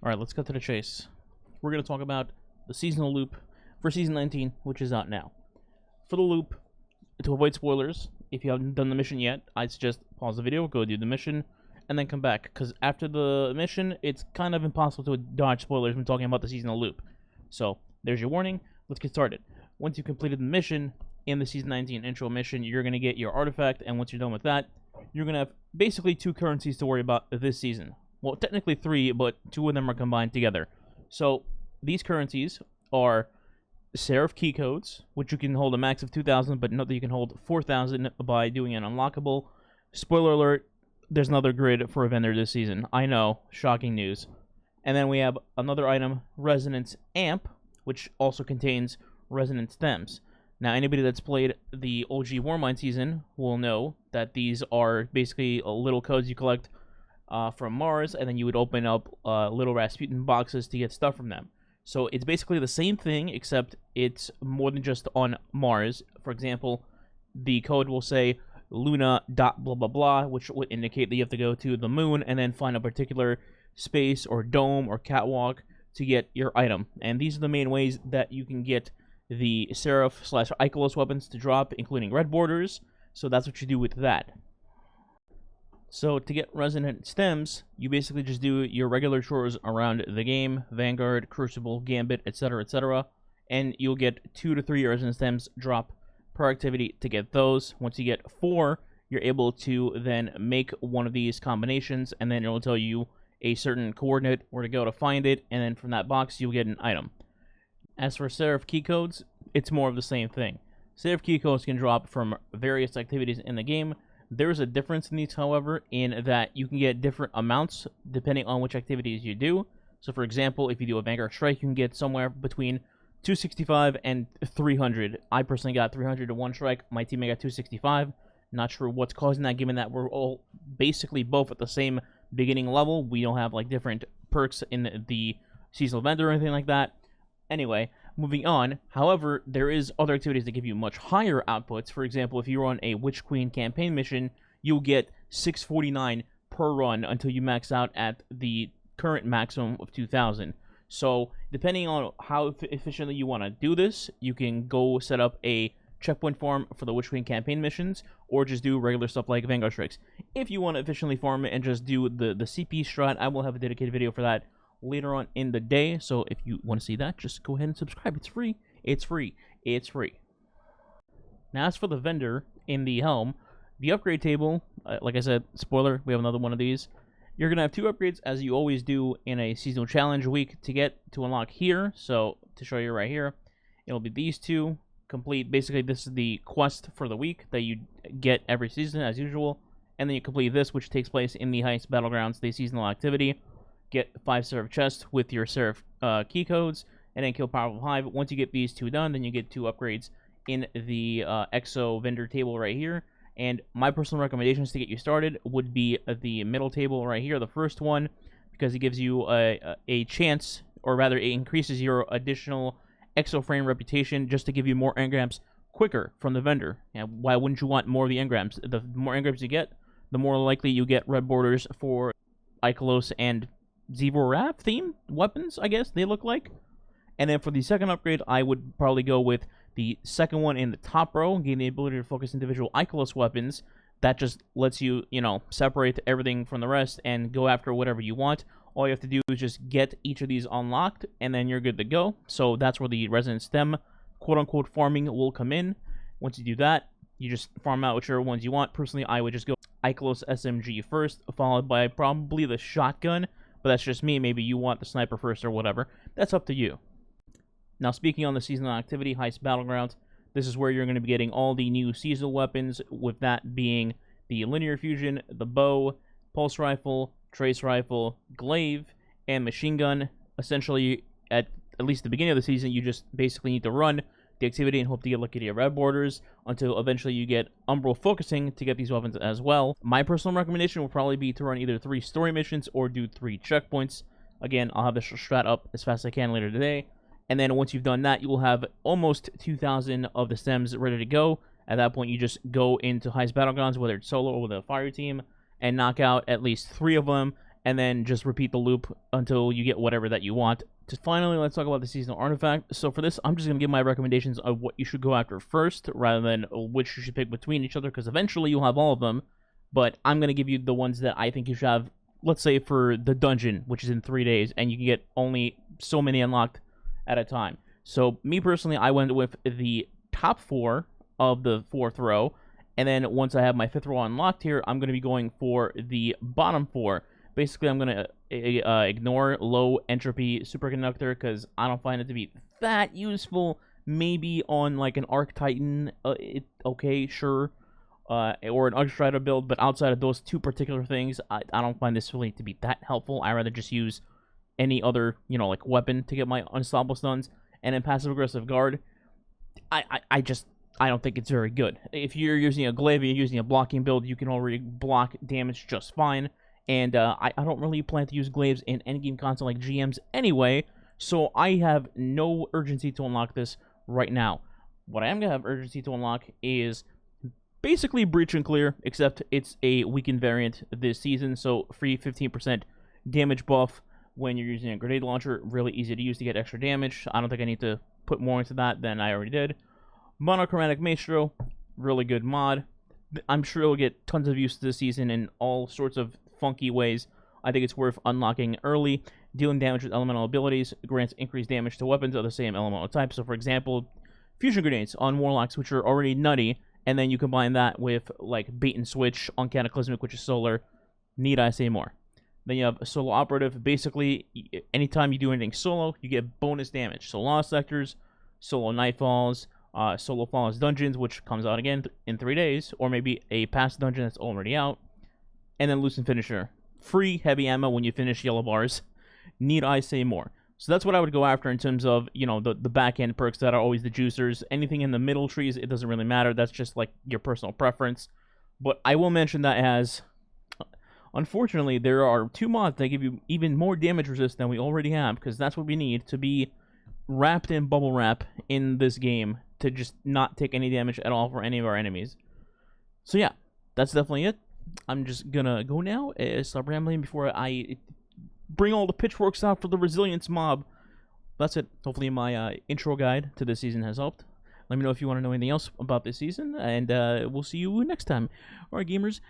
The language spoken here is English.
Alright, let's cut to the chase. We're going to talk about the seasonal loop for Season 19, which is out now. For the loop, to avoid spoilers, if you haven't done the mission yet, I'd suggest pause the video, go do the mission, and then come back. Because after the mission, it's kind of impossible to dodge spoilers when talking about the seasonal loop. So, there's your warning. Let's get started. Once you've completed the mission, in the Season 19 intro mission, you're going to get your artifact, and once you're done with that, you're going to have basically 2 currencies to worry about this season. Well, technically 3, but 2 of them are combined together. So, these currencies are Seraph key codes, which you can hold a max of 2,000, but note that you can hold 4,000 by doing an unlockable. Spoiler alert, there's another grid for a vendor this season. I know, shocking news. And then we have another item, Resonance Amp, which also contains Resonance Stems. Now, anybody that's played the OG Warmind season will know that these are basically little codes you collect from Mars, and then you would open up little Rasputin boxes to get stuff from them. So it's basically the same thing, except it's more than just on Mars. For example, the code will say Luna dot blah blah blah, which would indicate that you have to go to the moon and then find a particular space or dome or catwalk to get your item. And these are the main ways that you can get the Seraph / Icolos weapons to drop, including red borders. So that's what you do with that. So to get Resonant Stems, you basically just do your regular chores around the game, Vanguard, Crucible, Gambit, etc., and you'll get 2 to 3 Resonant Stems drop per activity to get those. Once you get 4, you're able to then make one of these combinations, and then it will tell you a certain coordinate where to go to find it, and then from that box you'll get an item. As for Seraph key codes, it's more of the same thing. Seraph key codes can drop from various activities in the game. There's a difference in these, however, in that you can get different amounts depending on which activities you do. So, for example, if you do a Vanguard Strike, you can get somewhere between 265 and 300. I personally got 300 to one strike. My teammate got 265. Not sure what's causing that, given that we're all basically both at the same beginning level. We don't have, like, different perks in the seasonal event or anything like that. Anyway, moving on. However, there is other activities that give you much higher outputs. For example, if you're on a Witch Queen campaign mission, you'll get 649 per run until you max out at the current maximum of 2,000. So, depending on how efficiently you want to do this, you can go set up a checkpoint farm for the Witch Queen campaign missions, or just do regular stuff like Vanguard Strikes. If you want to efficiently farm it and just do the CP strat, I will have a dedicated video for that later on in the day, so if you want to see that, just go ahead and subscribe. It's free. It's free. It's free. Now, as for the vendor in the helm, the upgrade table, like I said, spoiler, we have another one of these. You're going to have 2 upgrades, as you always do in a seasonal challenge week, to unlock here. So, to show you right here, it'll be these 2. Complete, basically, this is the quest for the week that you get every season, as usual. And then you complete this, which takes place in the Heist Battlegrounds, the seasonal activity. Get 5 Seraph chests with your Seraph key codes, and then kill Powerful Hive. Once you get these 2 done, then you get 2 upgrades in the EXO vendor table right here. And my personal recommendations to get you started would be the middle table right here, the first one, because it gives you a chance, or rather it increases your additional EXO frame reputation just to give you more engrams quicker from the vendor. And why wouldn't you want more of the engrams? The more engrams you get, the more likely you get red borders for Icolos and Seraph theme weapons, I guess they look like. And then for the second upgrade, I would probably go with the second one in the top row, gain the ability to focus individual Icolos weapons. That just lets you, separate everything from the rest and go after whatever you want. All you have to do is just get each of these unlocked, and then you're good to go. So that's where the Resonant Stem, quote-unquote, farming will come in. Once you do that, you just farm out whichever ones you want. Personally, I would just go Icolos SMG first, followed by probably the shotgun. But that's just me. Maybe you want the sniper first or whatever. That's up to you. Now, speaking on the seasonal activity, Heist Battlegrounds, this is where you're going to be getting all the new seasonal weapons, with that being the Linear Fusion, the Bow, Pulse Rifle, Trace Rifle, Glaive, and Machine Gun. Essentially, at least the beginning of the season, you just basically need to run the activity and hope to get lucky to get red borders until eventually you get Umbral Focusing to get these weapons as well. My personal recommendation will probably be to run either 3 story missions or do 3 checkpoints. Again, I'll have this strat up as fast as I can later today. And then once you've done that, you will have almost 2,000 of the stems ready to go. At that point, you just go into Heist Battlegrounds, whether it's solo or with a fire team, and knock out at least 3 of them, and then just repeat the loop until you get whatever that you want. Just finally, let's talk about the seasonal artifact. So for this, I'm just going to give my recommendations of what you should go after first, rather than which you should pick between each other, because eventually you'll have all of them, but I'm going to give you the ones that I think you should have, let's say for the dungeon, which is in 3 days, and you can get only so many unlocked at a time. So me personally, I went with the top 4 of the 4th row, and then once I have my 5th row unlocked here, I'm going to be going for the bottom 4. Basically, I'm going to ignore low entropy superconductor because I don't find it to be that useful. Maybe on like an Arc Titan, okay, sure, or an Ultra build, but outside of those 2 particular things, I don't find this really to be that helpful. I rather just use any other, you know, like weapon to get my unstoppable stuns. And then passive aggressive guard, I don't think it's very good. If you're using a glaive, you're using a blocking build, you can already block damage just fine. And I don't really plan to use glaives in endgame content like GMs anyway, so I have no urgency to unlock this right now. What I am going to have urgency to unlock is basically Breach and Clear, except it's a weakened variant this season, so free 15% damage buff when you're using a grenade launcher. Really easy to use to get extra damage. I don't think I need to put more into that than I already did. Monochromatic Maestro, really good mod. I'm sure it'll get tons of use this season in all sorts of funky ways. I think it's worth unlocking early. Dealing damage with elemental abilities grants increased damage to weapons of the same elemental type. So for example, fusion grenades on warlocks, which are already nutty, and then you combine that with like bait and switch on cataclysmic, which is solar. Need I say more? Then you have a solo operative. Basically, anytime you do anything solo, you get bonus damage. So Lost Sectors, solo Nightfalls, solo Flawless Dungeons, which comes out again in 3 days, or maybe a past dungeon that's already out. And then Lucent Finisher. Free heavy ammo when you finish yellow bars. Need I say more? So that's what I would go after in terms of, you know, the back-end perks that are always the juicers. Anything in the middle trees, it doesn't really matter. That's just, like, your personal preference. But I will mention that as, unfortunately, there are 2 mods that give you even more damage resist than we already have, because that's what we need to be wrapped in bubble wrap in this game to just not take any damage at all for any of our enemies. So yeah, that's definitely it. I'm just gonna go now, stop rambling before I bring all the pitchforks out for the resilience mob. That's it. Hopefully my intro guide to this season has helped. Let me know if you want to know anything else about this season, and we'll see you next time. Alright, gamers.